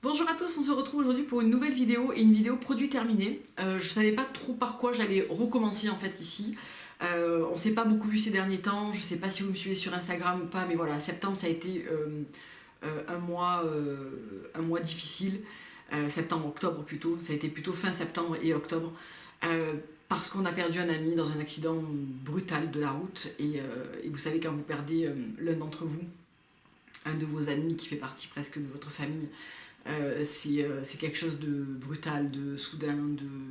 Bonjour à tous, on se retrouve aujourd'hui pour une nouvelle vidéo et une vidéo produit terminé. Je savais pas trop par quoi j'allais recommencer en fait ici. On s'est pas beaucoup vu ces derniers temps, je sais pas si vous me suivez sur Instagram ou pas, mais voilà, septembre ça a été un mois difficile. Septembre-octobre plutôt, ça a été plutôt fin septembre et octobre. Parce qu'on a perdu un ami dans un accident brutal de la route et vous savez quand vous perdez l'un d'entre vous, un de vos amis qui fait partie presque de votre famille, c'est quelque chose de brutal, de soudain,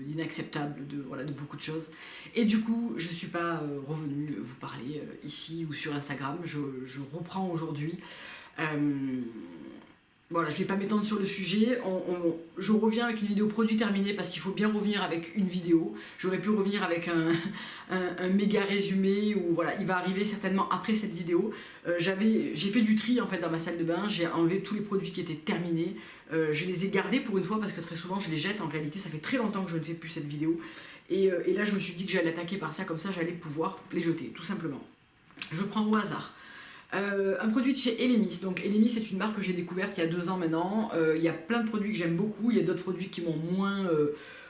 d'inacceptable, de beaucoup de choses. Et du coup, je ne suis pas revenue vous parler ici ou sur Instagram. Je reprends aujourd'hui. Voilà, je ne vais pas m'étendre sur le sujet. Je reviens avec une vidéo produit terminée parce qu'il faut bien revenir avec une vidéo. J'aurais pu revenir avec un méga résumé où voilà, il va arriver certainement après cette vidéo. J'ai fait du tri en fait dans ma salle de bain. J'ai enlevé tous les produits qui étaient terminés. Je les ai gardés pour une fois parce que très souvent je les jette. En réalité, ça fait très longtemps que je ne fais plus cette vidéo. Et là, je me suis dit que j'allais attaquer par ça, comme ça j'allais pouvoir les jeter, tout simplement. Je prends au hasard. Un produit de chez Elemis. Donc Elemis, c'est une marque que j'ai découverte il y a 2 ans maintenant. Il y a plein de produits que j'aime beaucoup. Il y a d'autres produits qui m'ont moins,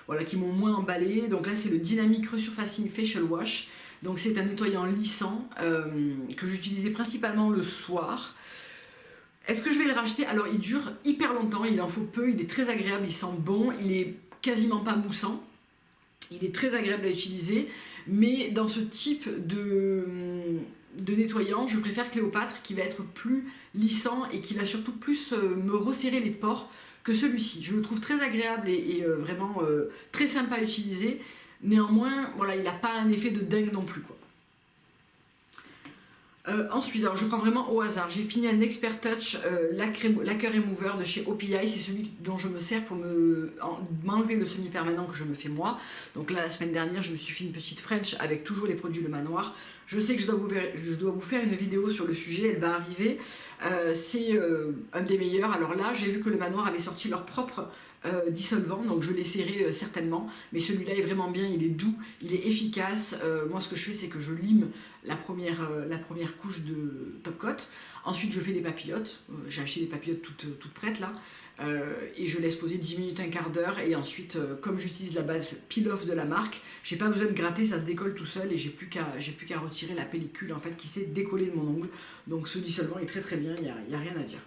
emballé. Donc là, c'est le Dynamic Resurfacing Facial Wash. Donc c'est un nettoyant lissant que j'utilisais principalement le soir. Est-ce que je vais le racheter? Alors il dure hyper longtemps, il en faut peu, il est très agréable, il sent bon, il est quasiment pas moussant. Il est très agréable à utiliser, mais dans ce type de nettoyant, je préfère Cléopâtre qui va être plus lissant et qui va surtout plus me resserrer les pores que celui-ci. Je le trouve très agréable et vraiment très sympa à utiliser. Néanmoins, voilà, il n'a pas un effet de dingue non plus, quoi. Ensuite, alors je prends vraiment au hasard. J'ai fini un Expert Touch Lacquer Remover de chez OPI. C'est celui dont je me sers pour m'enlever le semi-permanent que je me fais moi. Donc là, la semaine dernière, je me suis fait une petite French avec toujours les produits Le Manoir. Je sais que je dois vous faire une vidéo sur le sujet, elle va arriver. C'est un des meilleurs. Alors là, j'ai vu que Le Manoir avait sorti leur propre dissolvant, donc je l'essaierai certainement, mais celui-là est vraiment bien, il est doux, il est efficace. Moi ce que je fais, c'est que je lime la première couche de top coat, ensuite je fais des papillotes, j'ai acheté des papillotes toutes prêtes là, et je laisse poser 10 minutes, un quart d'heure, et ensuite comme j'utilise la base peel-off de la marque, j'ai pas besoin de gratter, ça se décolle tout seul, et j'ai plus qu'à retirer la pellicule en fait qui s'est décollée de mon ongle. Donc ce dissolvant est très très bien, il n'y a rien à dire.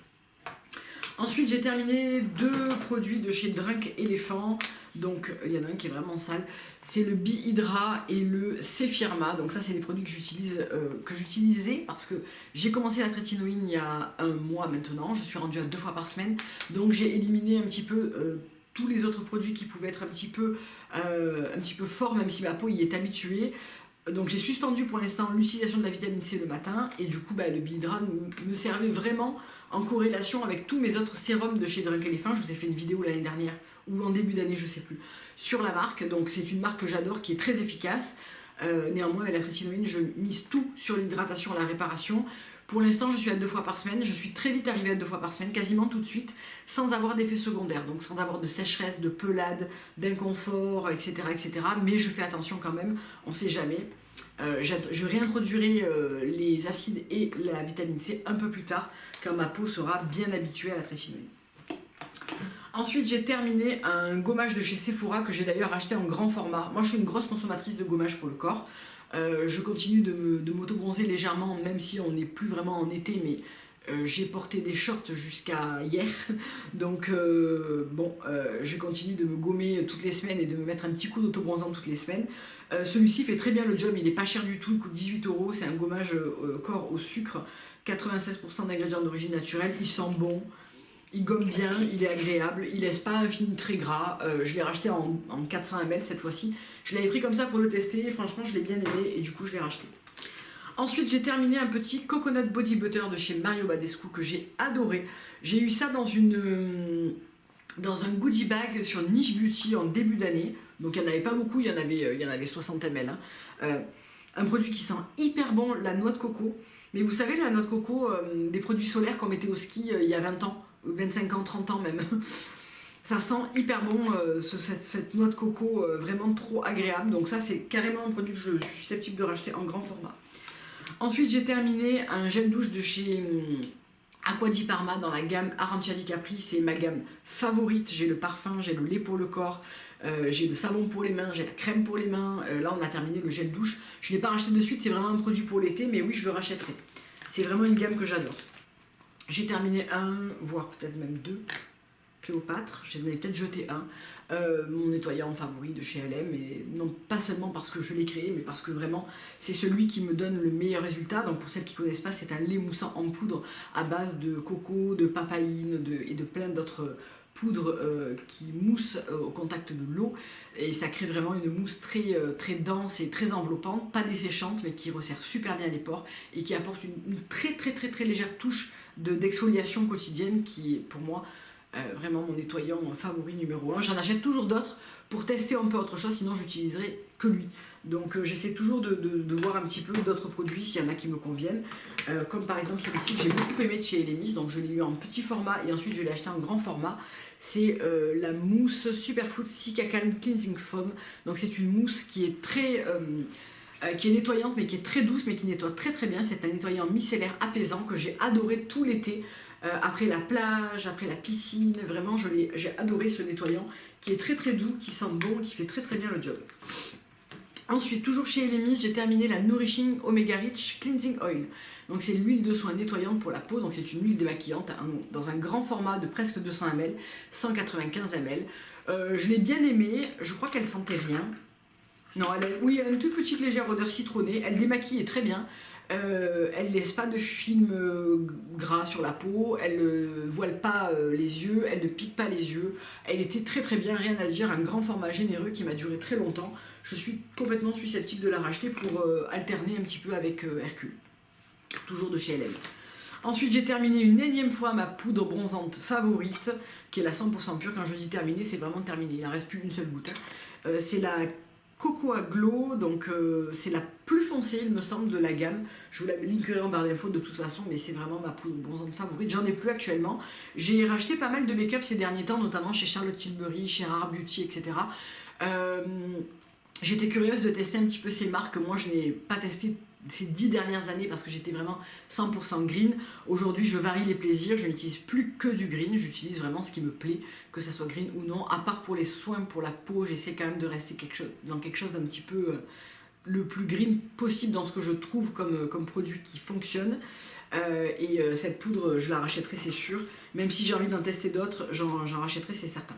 Ensuite, j'ai terminé 2 produits de chez Drunk Elephant. Donc, il y en a un qui est vraiment sale. C'est le Bi-Hydra et le Cephirma. Donc ça, c'est des produits que j'utilisais parce que j'ai commencé la trétinoïne il y a 1 mois maintenant. Je suis rendue à 2 fois par semaine. Donc, j'ai éliminé un petit peu tous les autres produits qui pouvaient être un petit peu forts, même si ma peau y est habituée. Donc j'ai suspendu pour l'instant l'utilisation de la vitamine C le matin et du coup le Bi-Hydra me servait vraiment en corrélation avec tous mes autres sérums de chez Drunk Elephant. Je vous ai fait une vidéo l'année dernière ou en début d'année, je sais plus, sur la marque. Donc c'est une marque que j'adore, qui est très efficace. Néanmoins avec la trétinoïne, je mise tout sur l'hydratation et la réparation. Pour l'instant, je suis à 2 fois par semaine. Je suis très vite arrivée à 2 fois par semaine, quasiment tout de suite, sans avoir d'effets secondaires. Donc sans avoir de sécheresse, de pelade, d'inconfort, etc., etc. Mais je fais attention quand même, on ne sait jamais. Je réintroduirai les acides et la vitamine C un peu plus tard, quand ma peau sera bien habituée à la trétinoïne. Ensuite, j'ai terminé un gommage de chez Sephora que j'ai d'ailleurs acheté en grand format. Moi, je suis une grosse consommatrice de gommage pour le corps. Je continue de m'auto-bronzer légèrement, même si on n'est plus vraiment en été, mais j'ai porté des shorts jusqu'à hier. Donc, je continue de me gommer toutes les semaines et de me mettre un petit coup d'auto-bronzant toutes les semaines. Celui-ci fait très bien le job, il n'est pas cher du tout, il coûte 18 €. C'est un gommage corps au sucre, 96% d'ingrédients d'origine naturelle, il sent bon. Il gomme bien, il est agréable, il laisse pas un film très gras. Je l'ai racheté en 400 ml cette fois-ci. Je l'avais pris comme ça pour le tester, et franchement je l'ai bien aimé et du coup je l'ai racheté. Ensuite j'ai terminé un petit Coconut Body Butter de chez Mario Badescu que j'ai adoré. J'ai eu ça dans un goodie bag sur Niche Beauty en début d'année. Donc il n'y en avait pas beaucoup, il y en avait 60 ml. Un produit qui sent hyper bon, la noix de coco. Mais vous savez, la noix de coco, des produits solaires qu'on mettait au ski il y a 20 ans, 25 ans, 30 ans même. Ça sent hyper bon, cette noix de coco, vraiment trop agréable. Donc ça, c'est carrément un produit que je suis susceptible de racheter en grand format. Ensuite, j'ai terminé un gel douche de chez Aqua di Parma dans la gamme Arancia di Capri, c'est ma gamme favorite. J'ai le parfum, j'ai le lait pour le corps, j'ai le savon pour les mains, j'ai la crème pour les mains. Là, on a terminé le gel douche. Je ne l'ai pas racheté de suite, c'est vraiment un produit pour l'été, mais oui, je le rachèterai. C'est vraiment une gamme que j'adore. J'ai terminé un, voire peut-être même deux Cléopâtre. J'en ai peut-être jeté un. Mon nettoyant favori de chez LM, et non pas seulement parce que je l'ai créé, mais parce que vraiment c'est celui qui me donne le meilleur résultat. Donc pour celles qui ne connaissent pas, c'est un lait moussant en poudre à base de coco, de papaïne et de plein d'autres poudres qui moussent au contact de l'eau, et ça crée vraiment une mousse très dense et très enveloppante, pas desséchante, mais qui resserre super bien les pores et qui apporte une très légère touche d'exfoliation quotidienne qui est pour moi vraiment mon nettoyant favori numéro 1. J'en achète toujours d'autres pour tester un peu autre chose, sinon j'utiliserai que lui. Donc j'essaie toujours de voir un petit peu d'autres produits s'il y en a qui me conviennent. Comme par exemple celui-ci que j'ai beaucoup aimé de chez Elemis, donc je l'ai eu en petit format et ensuite je l'ai acheté en grand format. C'est la mousse Superfood Cicacan Cleansing Foam. Donc c'est une mousse qui est qui est nettoyante mais qui est très douce mais qui nettoie très bien. C'est un nettoyant micellaire apaisant que j'ai adoré tout l'été. Après la plage, après la piscine, vraiment j'ai adoré ce nettoyant qui est très doux, qui sent bon, qui fait très bien le job. Ensuite, toujours chez Elemis, j'ai terminé la Nourishing Omega Rich Cleansing Oil. Donc c'est l'huile de soin nettoyante pour la peau, donc c'est une huile démaquillante dans un grand format de presque 200 ml, 195 ml. Je l'ai bien aimée, je crois qu'elle sentait rien. Non, oui, elle a une toute petite légère odeur citronnée, elle démaquille très bien. Elle laisse pas de film gras sur la peau, elle ne voile pas les yeux, elle ne pique pas les yeux. Elle était très bien, rien à dire, un grand format généreux qui m'a duré très longtemps. Je suis complètement susceptible de la racheter pour alterner un petit peu avec Hercule, toujours de chez LM. Ensuite, j'ai terminé une énième fois ma poudre bronzante favorite, qui est la 100% pure. Quand je dis terminé, c'est vraiment terminé, il n'en reste plus une seule goutte. C'est la Cocoa Glow, donc c'est la plus foncée, il me semble, de la gamme. Je vous la linkerai en barre d'infos de toute façon, mais c'est vraiment ma poudre bronzante favorite. J'en ai plus actuellement. J'ai racheté pas mal de make-up ces derniers temps, notamment chez Charlotte Tilbury, chez Rare Beauty, etc. J'étais curieuse de tester un petit peu ces marques que moi je n'ai pas testé ces 10 dernières années parce que j'étais vraiment 100% green. Aujourd'hui, je varie les plaisirs, je n'utilise plus que du green, j'utilise vraiment ce qui me plaît, que ça soit green ou non. À part pour les soins pour la peau, j'essaie quand même de rester dans quelque chose d'un petit peu le plus green possible dans ce que je trouve comme produit qui fonctionne. Cette poudre, je la rachèterai, c'est sûr. Même si j'ai envie d'en tester d'autres, j'en rachèterai, c'est certain.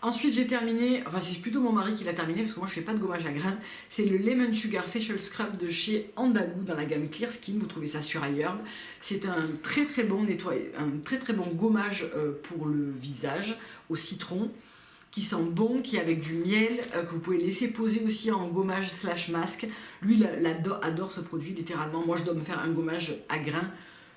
Ensuite, j'ai terminé, enfin c'est plutôt mon mari qui l'a terminé parce que moi je fais pas de gommage à grains. C'est le Lemon Sugar Facial Scrub de chez Andalou dans la gamme Clear Skin. Vous trouvez ça sur iHerb. C'est un très bon bon gommage pour le visage au citron qui sent bon, qui est avec du miel, que vous pouvez laisser poser aussi en gommage / masque. Lui, il adore ce produit littéralement. Moi, je dois me faire un gommage à grains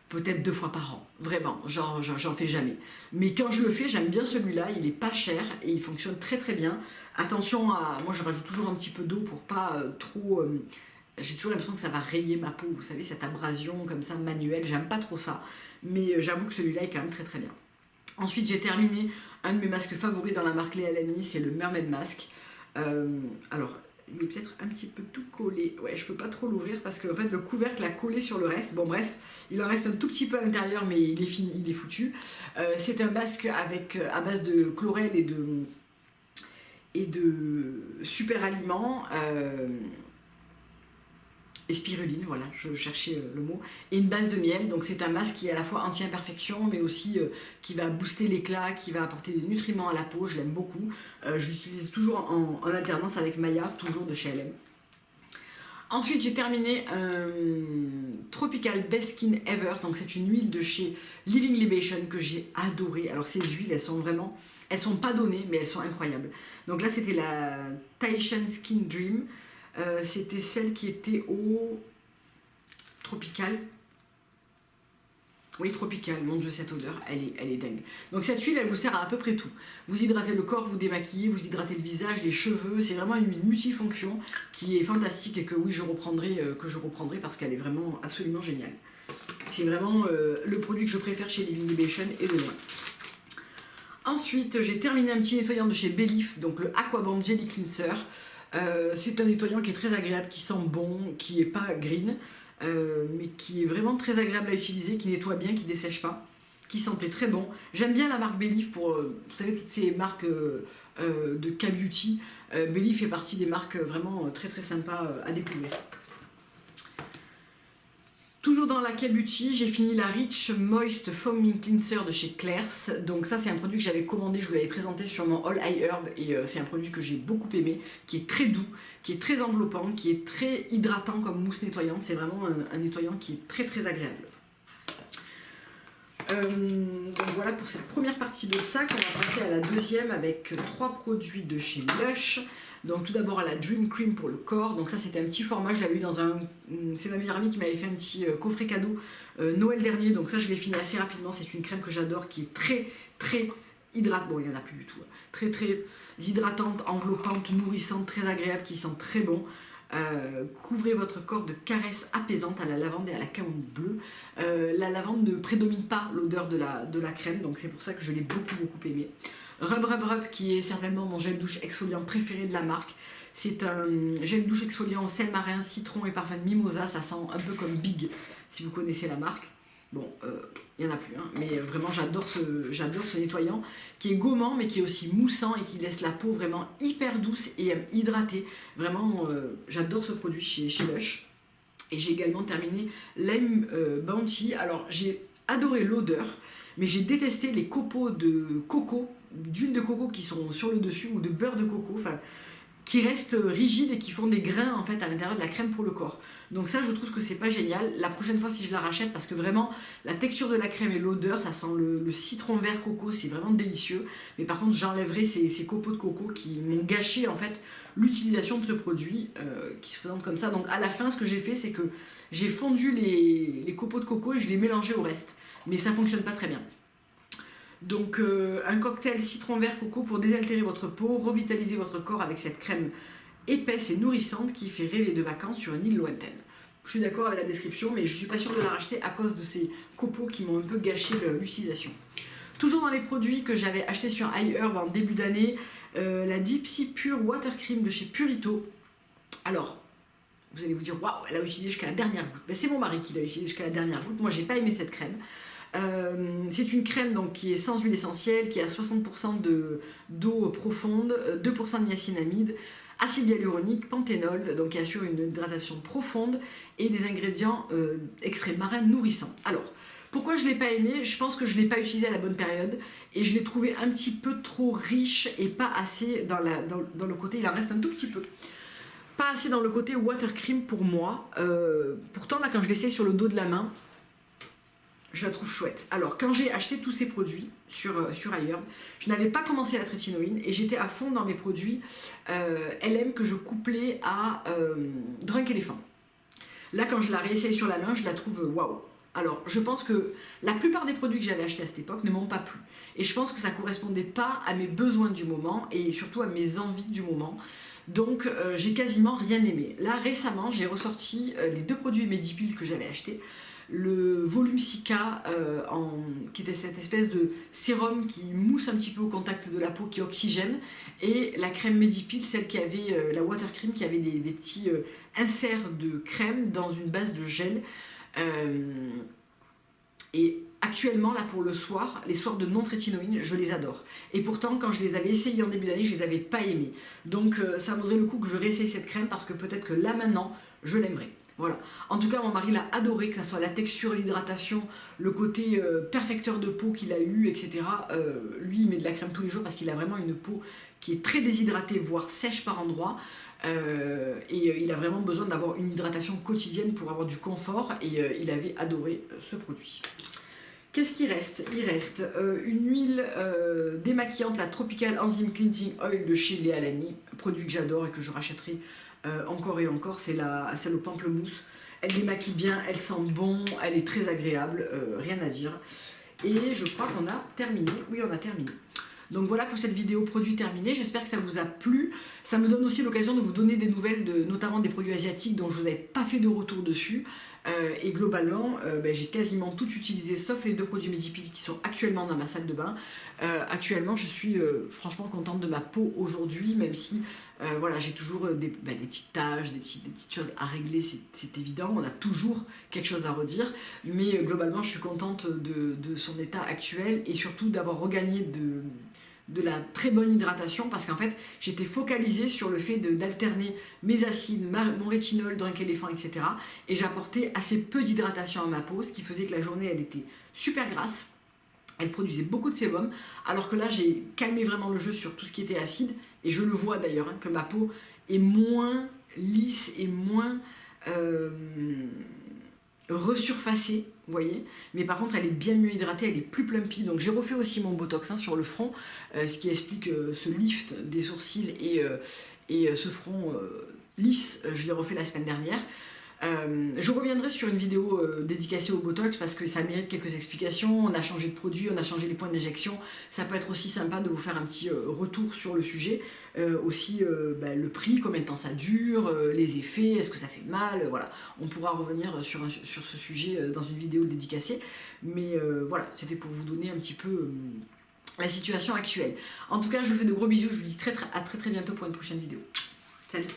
peut-être 2 fois par an, vraiment, j'en fais jamais. Mais quand je le fais, j'aime bien celui-là, il est pas cher et il fonctionne très bien. Attention moi je rajoute toujours un petit peu d'eau pour pas trop... j'ai toujours l'impression que ça va rayer ma peau, vous savez, cette abrasion comme ça manuelle, j'aime pas trop ça. Mais j'avoue que celui-là est quand même très bien. Ensuite, j'ai terminé un de mes masques favoris dans la marque Léa Lamy, c'est le Mermaid Mask. Alors, il est peut-être un petit peu tout collé. Ouais, je peux pas trop l'ouvrir parce que en fait, le couvercle a collé sur le reste. Bon, bref, il en reste un tout petit peu à l'intérieur, mais il est fini, il est foutu. C'est un masque à base de chlorelle et de super aliments. Et spiruline, voilà, je cherchais le mot, et une base de miel. Donc c'est un masque qui est à la fois anti-imperfection, mais aussi qui va booster l'éclat, qui va apporter des nutriments à la peau. Je l'aime beaucoup. Je l'utilise toujours en alternance avec Maya, toujours de chez LM. Ensuite, j'ai terminé un Tropical Best Skin Ever. Donc c'est une huile de chez Living Libation que j'ai adorée. Alors ces huiles, elles sont pas données, mais elles sont incroyables. Donc là, c'était la Taishan Skin Dream. C'était celle qui était au Tropical. Oui, Tropical, mon dieu, cette odeur, elle est dingue. Donc cette huile, elle vous sert à peu près tout. Vous hydratez le corps, vous démaquillez, vous hydratez le visage, les cheveux. C'est vraiment une huile multifonction qui est fantastique et que oui, je reprendrai parce qu'elle est vraiment absolument géniale. C'est vraiment le produit que je préfère chez Living Libation et de loin. Ensuite, j'ai terminé un petit nettoyant de chez Belif, donc le Aquabomb Jelly Cleanser. C'est un nettoyant qui est très agréable, qui sent bon, qui n'est pas green, mais qui est vraiment très agréable à utiliser, qui nettoie bien, qui ne dessèche pas. qui sentait très bon. J'aime bien la marque Belif pour, vous savez, toutes ces marques de K-Beauty. Belif fait partie des marques vraiment très très sympas à découvrir. Toujours dans la K-Beauty, j'ai fini la Rich Moist Foaming Cleanser de chez Claire's. Donc ça c'est un produit que j'avais commandé, je vous l'avais présenté sur mon All Eye Herb et c'est un produit que j'ai beaucoup aimé, qui est très doux, qui est très enveloppant, qui est très hydratant comme mousse nettoyante. C'est vraiment un nettoyant qui est très très agréable. Donc voilà pour cette première partie de sac. On va passer à la deuxième avec 3 produits de chez Lush. Donc tout d'abord la Dream Cream pour le corps. Donc ça c'était un petit format, je l'avais eu dans un... C'est ma meilleure amie qui m'avait fait un petit coffret cadeau Noël dernier. Donc ça je l'ai fini assez rapidement. C'est une crème que j'adore qui est très très hydratante. Bon il n'y en a plus du tout. Très très hydratante, enveloppante, nourrissante, très agréable, qui sent très bon. Couvrez votre corps de caresses apaisantes à la lavande et à la camomille bleue. La lavande ne prédomine pas l'odeur de la crème, donc c'est pour ça que je l'ai beaucoup aimé. Rub Rub Rub, qui est certainement mon gel douche exfoliant préféré de la marque. C'est un gel douche exfoliant au sel marin, citron et parfum de mimosa. Ça sent un peu comme Big, si vous connaissez la marque. Bon, il n'y en a plus, hein, mais vraiment j'adore ce nettoyant qui est gommant mais qui est aussi moussant et qui laisse la peau vraiment hyper douce et hydratée. Vraiment, j'adore ce produit chez Lush. Et j'ai également terminé Lime Bounty. Alors j'ai adoré l'odeur, mais j'ai détesté les copeaux de coco, d'huile de coco qui sont sur le dessus, ou de beurre de coco, enfin, qui restent rigides et qui font des grains en fait à l'intérieur de la crème pour le corps. Donc ça je trouve que c'est pas génial. La prochaine fois si je la rachète, parce que vraiment la texture de la crème et l'odeur, ça sent le citron vert coco, c'est vraiment délicieux. Mais par contre j'enlèverai ces copeaux de coco qui m'ont gâché en fait l'utilisation de ce produit qui se présente comme ça. Donc à la fin ce que j'ai fait c'est que j'ai fondu les copeaux de coco et je les mélangeais au reste. Mais ça fonctionne pas très bien. Donc un cocktail citron vert coco pour désaltérer votre peau, revitaliser votre corps avec cette crème épaisse et nourrissante qui fait rêver de vacances sur une île lointaine. Je suis d'accord avec la description, mais je suis pas sûre de la racheter à cause de ces copeaux qui m'ont un peu gâché l'utilisation. Toujours dans les produits que j'avais achetés sur iHerb en début d'année, la Deep Sea Pure Water Cream de chez Purito. Alors, vous allez vous dire, waouh, elle a utilisé jusqu'à la dernière goutte. Ben, c'est mon mari qui l'a utilisé jusqu'à la dernière goutte. Moi, j'ai pas aimé cette crème. C'est une crème donc, qui est sans huile essentielle, qui a 60% d'eau profonde, 2% de niacinamide, acide hyaluronique, panthénol, donc qui assure une hydratation profonde et des ingrédients extraits marins nourrissants. Alors, pourquoi je ne l'ai pas aimé? Je pense que je ne l'ai pas utilisé à la bonne période et je l'ai trouvé un petit peu trop riche et pas assez dans le côté, il en reste un tout petit peu. Pas assez dans le côté water cream pour moi. Pourtant là quand je l'essaie sur le dos de la main, je la trouve chouette. Alors quand j'ai acheté tous ces produits sur iHerb, je n'avais pas commencé la trétinoïne et j'étais à fond dans mes produits LM que je couplais à Drunk Elephant. Là quand je la réessaye sur la main, je la trouve waouh. Alors je pense que la plupart des produits que j'avais achetés à cette époque ne m'ont pas plu. Et je pense que ça ne correspondait pas à mes besoins du moment et surtout à mes envies du moment. Donc j'ai quasiment rien aimé. Là récemment j'ai ressorti les 2 produits Medipil que j'avais achetés. Le volume Cica qui était cette espèce de sérum qui mousse un petit peu au contact de la peau, qui oxygène, et la crème Medipil, celle qui avait la water cream, qui avait des petits inserts de crème dans une base de gel. Et actuellement là pour le soir, les soirs de non-trétinoïne, je les adore. Et pourtant quand je les avais essayés en début d'année, je les avais pas aimés. Donc ça vaudrait le coup que je réessaye cette crème parce que peut-être que là maintenant, je l'aimerais. Voilà. En tout cas, mon mari l'a adoré, que ce soit la texture, l'hydratation, le côté perfecteur de peau qu'il a eu, etc. Lui, il met de la crème tous les jours parce qu'il a vraiment une peau qui est très déshydratée, voire sèche par endroits. Et il a vraiment besoin d'avoir une hydratation quotidienne pour avoir du confort. Et il avait adoré ce produit. Qu'est-ce qu'il reste? Il reste une huile démaquillante, la Tropical Enzyme Cleansing Oil de chez Léa Lani, un produit que j'adore et que je rachèterai encore et encore. C'est celle au pamplemousse. Elle démaquille bien, elle sent bon, elle est très agréable, rien à dire. Et je crois qu'on a terminé. Oui, on a terminé. Donc voilà pour cette vidéo produit terminée, j'espère que ça vous a plu. Ça me donne aussi l'occasion de vous donner des nouvelles, notamment des produits asiatiques dont je vous avais pas fait de retour dessus. Et globalement, j'ai quasiment tout utilisé sauf les 2 produits Medipil qui sont actuellement dans ma salle de bain. Actuellement, je suis franchement contente de ma peau aujourd'hui, même si voilà, j'ai toujours des petites taches, des petites choses à régler, c'est évident, on a toujours quelque chose à redire, mais globalement, je suis contente de son état actuel et surtout d'avoir regagné de la très bonne hydratation parce qu'en fait j'étais focalisée sur le fait d'alterner mes acides, mon rétinol, Drunk Elephant, etc. Et j'apportais assez peu d'hydratation à ma peau, ce qui faisait que la journée elle était super grasse, elle produisait beaucoup de sébum, alors que là j'ai calmé vraiment le jeu sur tout ce qui était acide et je le vois d'ailleurs que ma peau est moins lisse et moins resurfacée, vous voyez, mais par contre elle est bien mieux hydratée, elle est plus plumpy, donc j'ai refait aussi mon botox sur le front, ce qui explique ce lift des sourcils et ce front lisse, je l'ai refait la semaine dernière. Je reviendrai sur une vidéo dédicacée au Botox parce que ça mérite quelques explications, on a changé de produit, on a changé les points d'injection, ça peut être aussi sympa de vous faire un petit retour sur le sujet, aussi le prix, combien de temps ça dure, les effets, est-ce que ça fait mal, voilà, on pourra revenir sur ce sujet dans une vidéo dédicacée, mais voilà, c'était pour vous donner un petit peu la situation actuelle. En tout cas, je vous fais de gros bisous, je vous dis à très bientôt pour une prochaine vidéo. Salut!